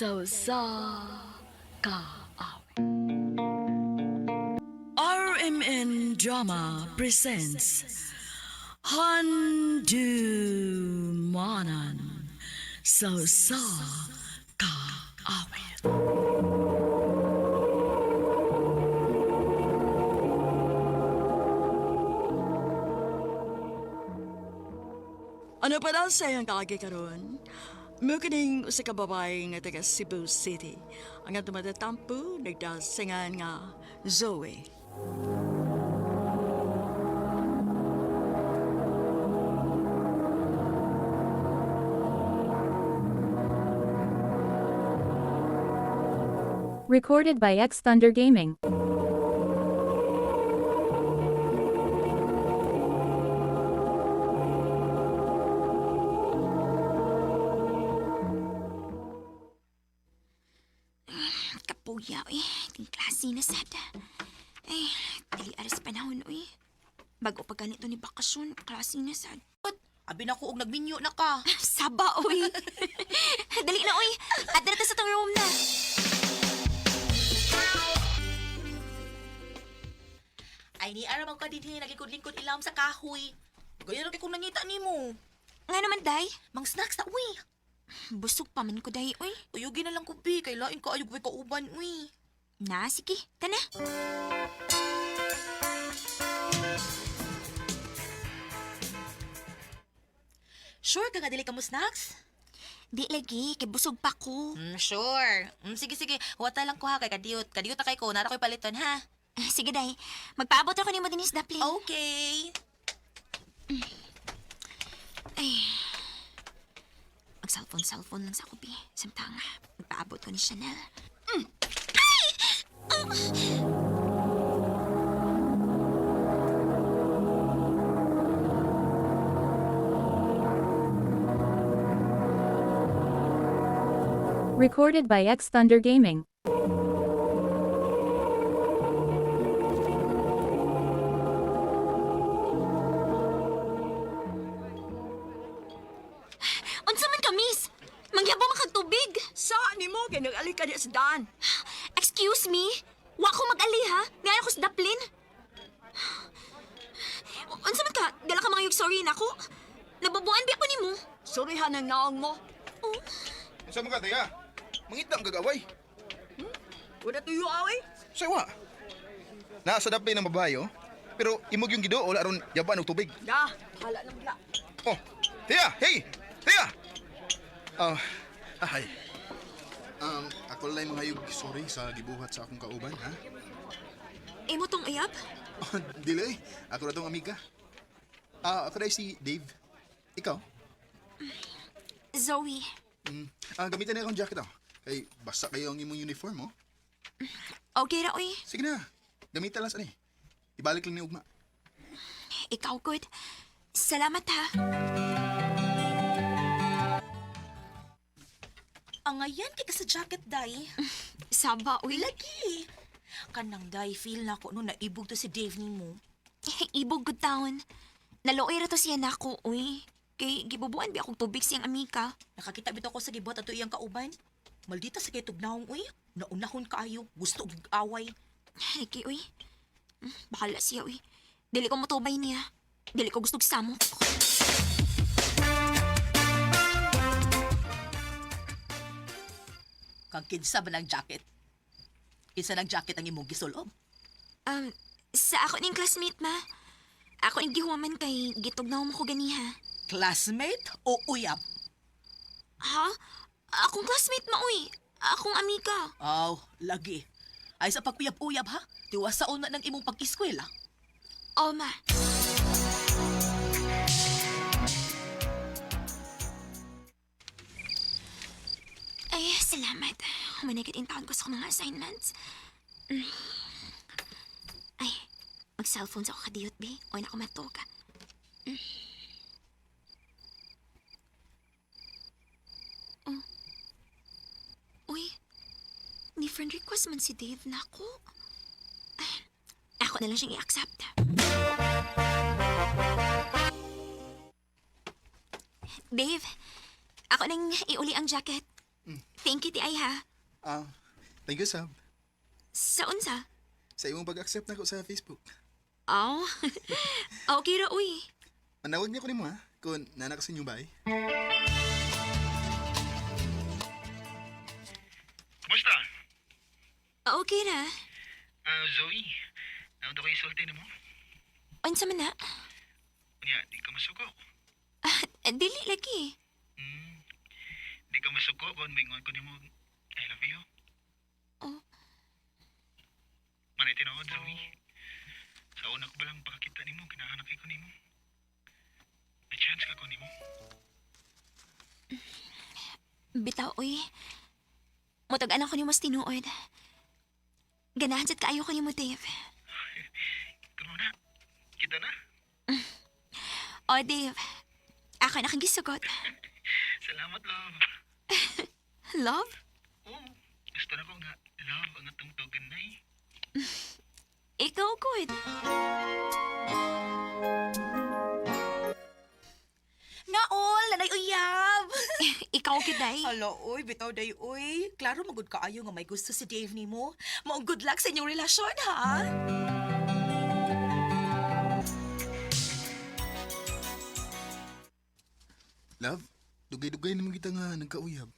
So sa kaawit. RMN Drama presents Handumanan So sa kaawit. Ano pa daw sa iyong kagi karon? Mukining usa ka babae nga taga Cebu City. Ang nga tumatatampo, nagdasingan nga Zoe. Recorded by X Thunder Gaming. Kapuya, uy. Ting klase na sad. Ay, dili aras panahon, uy. Bago pa ganito ni bakasyon, klase na sad. Abi na ko og nagminyo na ka. Saba, uy. Dali na, uy. At dito sa tong room na. Ay ni ara ka dinhi nagikod-lingkod ilam sa kahoy. Gaya ra kay kung nangita nimo. Nga naman, day. Mang snacks na uy. Busog pa man ko, day, uy. Uyugi na lang ko bi kay lain ka ayog way kauban uy. Na, sige. Tana. Sure ka nga dili ka mo snacks? Di lagi, kay busog pa ko. Sure. Sige sige, wata lang ko ha kay kadiyot. Kadiyot na kay ko, nara ko'y paliton ha. Sige, day. Magpaabot ako ni mo dinis daplin. Okay. Ay. Mag-cellphone lang sa kubi. Samtang, magpaabot ko ni Chanel. Recorded by X Thunder Gaming. Unsa man ka, miss? Mangyabo man kag tubig. Saan ni mo kay nag-ali ka diya sa daan? Excuse me? Wa ko mag-ali, ha? Ngayon ako sa daplin. Unsa man ka? Dala ka mga yugsorry na ako? Nababuan di ako nimo. Surihan ang naong mo. Sa mga taya, mangita ang gagaway. Wala tuyo away. Sawa. Nasa daplay ng babae, oh. Pero imog yung gido, wala ron yaban o tubig. Da, hala na mula. Oh, Tia! Hey! Tia! Ay. Ako lang mga hayog sorry sa gibuhat sa akong kauban, ha? Imo tong ayab? Dili, ako na tong amiga. Ako na si Dave. Ikaw? Zoe. Gamitan na akong jacket, oh. Kay basa kayo ang imong uniform, oh. Okay ra, uy. Sige na, gamitan lang sa ni. Ibalik lang ni Ugma. Ikaw, good. Salamat, ha. Ang ayan kay ka sa jacket day. Saba, uy. Lagi. Kanang day feel na ko no naibog to si Dave nimo. Ibog good taon. Naluoy ra to siya nako, uy. Kay gibubuan bi akong tubig siyang amika. Nakakita bitaw ko sa gibot ato iyang kauban. Maldita sa kay tugnawong uy. Naunahon kaayo, gusto og away. Lagi, uy. Bahala siya, uy. Dili ko motubay niya. Dili ko gusto samok. Kag kinsa ba ng jacket? Kinsa ng jacket ang imong gisulob? Sa ako ning classmate, ma. Ako ning gihuman kay gitugnaw mo ko ganiha. Classmate o uyab? Ha? Akong classmate, ma, uy. Akong amika. Aw, lagi. Ay sa pagpuyab-uyab ha? Tiwasaon na ng imong pag-eskwela. Oh, ma. Ay, salamat. Humanagit in taon ko sa mga assignments. Ay, mag-cellphone sa ako kadiyot, be. O na ko matog. Oh. Uy, ni friend request man si Dave na ako. Ako na lang siyang i-accept. Dave, ako nang iuli ang jacket. Thank you, ti ay ha. Thank you, Sab. Sa unsa? Sa imong pag-accept na ko sa Facebook. Oh, okay ra, uy. Manawag niya ko nimo ha, kung nana ka sa inyo ba eh. Kumusta? Okay ra. Zoe, naunta ko isulti na mo? Unsa man na? Unya, di ka masuko. Dili lagi. Di ka masuko kung mingon ko ni mo, I love you. Oh. Manay tinawad, Zoe. Sa una ko ba lang pakakita ni mo, kinahanakay ko ni mo. May chance ka ko ni mo. Bitaw, uy. Mutag-anak ko ni mas tinuod. Ganahan sad kaayo ko ni mo, Dave. Kano na? Kita na? O, Dave. Ako na kang gisugot. Salamat, love. Love? Oo, gusto na ko nga, love, ang atong togen na eh. Ikaw, good. Naol, nanay uyab. Ikaw, kiday. Hala, uy, bitaw day, uy. Klaro magud kaayo nga may gusto si Dave nimo. Mao good luck sa inyong relasyon, ha? Love, dugay-dugay naman kita nga nagkauyab.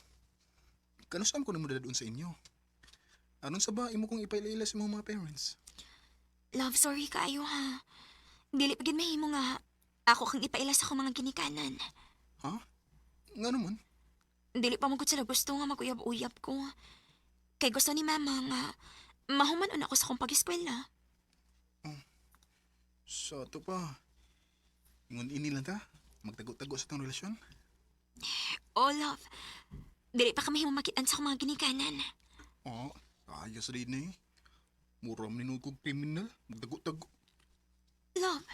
Kano saan ko na mo dadun sa inyo? Anon sa ba imo kong ipailaila sa mga parents? Love, sorry kaayo, ha. Dili pagin mahimo nga. Ako kang ipaila sa akong mga ginikanan. Ha? Nga naman? Dili pa magod sila gusto nga maguyab-uyab ko. Kay gusto ni mama nga mahuman ako sa akong pag-eskwela. Sa to pa. Ingon ini lang ta? Magtago-tago sa tong relasyon? Oh, love. Dili pa kami makitaan sa akong mga ginikanan. Ayos rin na eh. Muram ni kong kriminal. Magtago-tago. Love.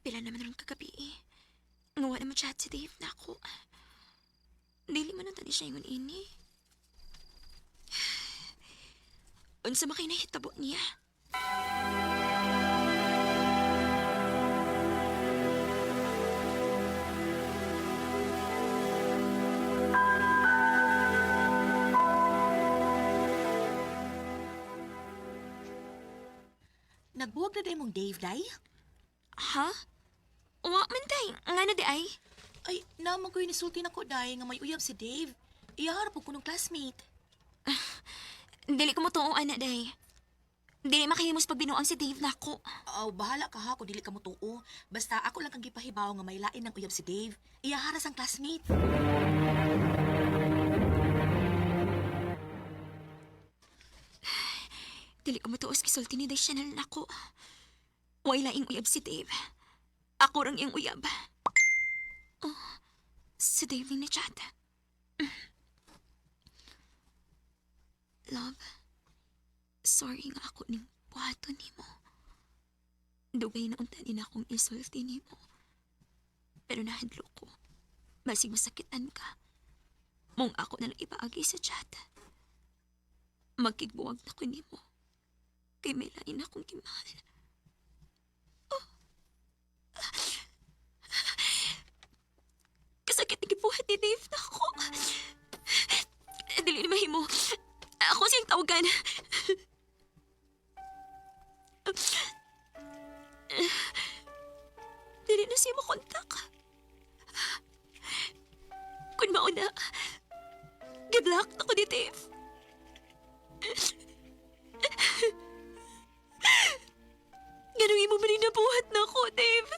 Pila naman rin kagabi eh. Ngawa naman chat si Dave na ako. Dili man ang tani siya yung ini. Unsa makay nahitabo niya? Nagbuwag na day mong Dave, day? Ha? Wa man day. Nga na di ay. Ay, naman ko inisulti na ko, day, nga may uyab si Dave. Iyaharap ko nung classmate. Dili ko mo tuong ana day. Dili makahimos pagbinuang si Dave na ako. Bahala ka ha kung dili ka mo tuo. Basta ako lang kang gipahibaw nga may lain ng uyab si Dave. Iyaharas ang classmate. Dili ko matuos kisulti ni day Chanel na ako. Way laing uyab si Dave. Ako rang iyang uyab. Oh, si Dave ni chat. Love, sorry nga ako ning buhaton ni mo. Dugay na unta din akong isulti ni mo. Pero nahadlo ko. Basig masakitan ka. Mong ako na lang ipaagi sa chat. Magkigbuwag na ko ni mo. Kay may lain akong imahal. Oh. Kasakit na gibuhat ni Dave na ako. Dili na mahimo. Ako siyang tawagan. Dili na siya makontak. Kung mauna, giblock na ko ni Dave. Ganun mo man nabuhat na ako, Dave.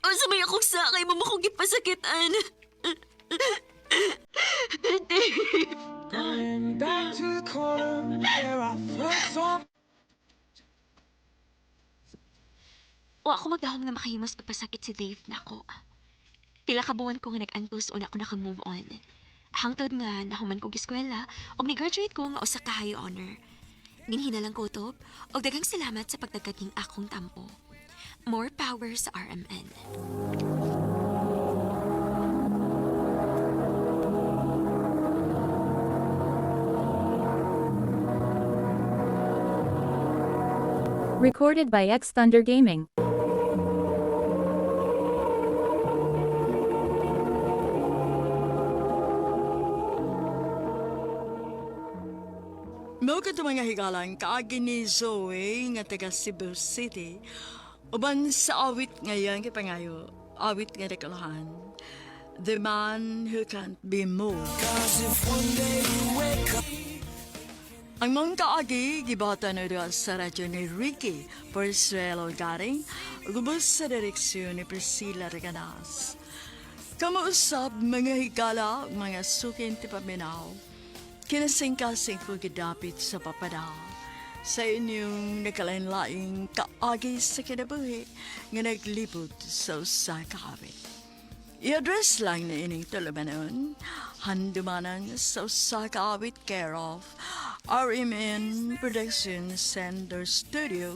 O sumay akong sakay mo akong gipasakitan. Dave. Going back to the corner where I first saw. O ako maghahom nga makahimos pagpasakit si Dave na ako. Pila ka buwan ko nga nag-antos o na ako naka-move on. Hangtod nga nahuman ko giskwela o ni-graduate ko nga usa ka high honor. Ginhina lang ko to o daghang salamat sa pagdagkaging akong tampo. More power sa RMN. Recorded by X Thunder Gaming. Mo ka mga higalang kaagi ni Zoe nga taga Cebu City. Uban sa awit ngayon kay pangayo, awit nga dekalahan. The man who can't be moved. Ang mga kaagi, gibata na doon sa radyo ni Ricky Porzuelo Garing, gubos sa direksyon ni Priscilla Reganas. Kamuusap mga higala, mga sukin ti paminaw, kinasing-kasing ko gidapit sa papadaw. Sa inyong nakalanlaing kaagi sa kinabuhi, nga naglibot sa usa kakabit. I-address lang na ining tulumanon, handumanan sa usa kaawit care of RMN Productions Center Studio,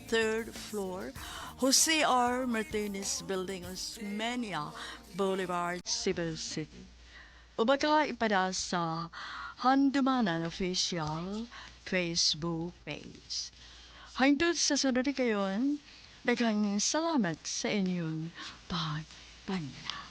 3rd floor, Jose R. Martinez Building, Osmeña Boulevard, Cebu City. O baka ipada sa Handumanan Official Facebook page. Hangtod sa sunod na kayon, daghang salamat sa inyong pagpangina.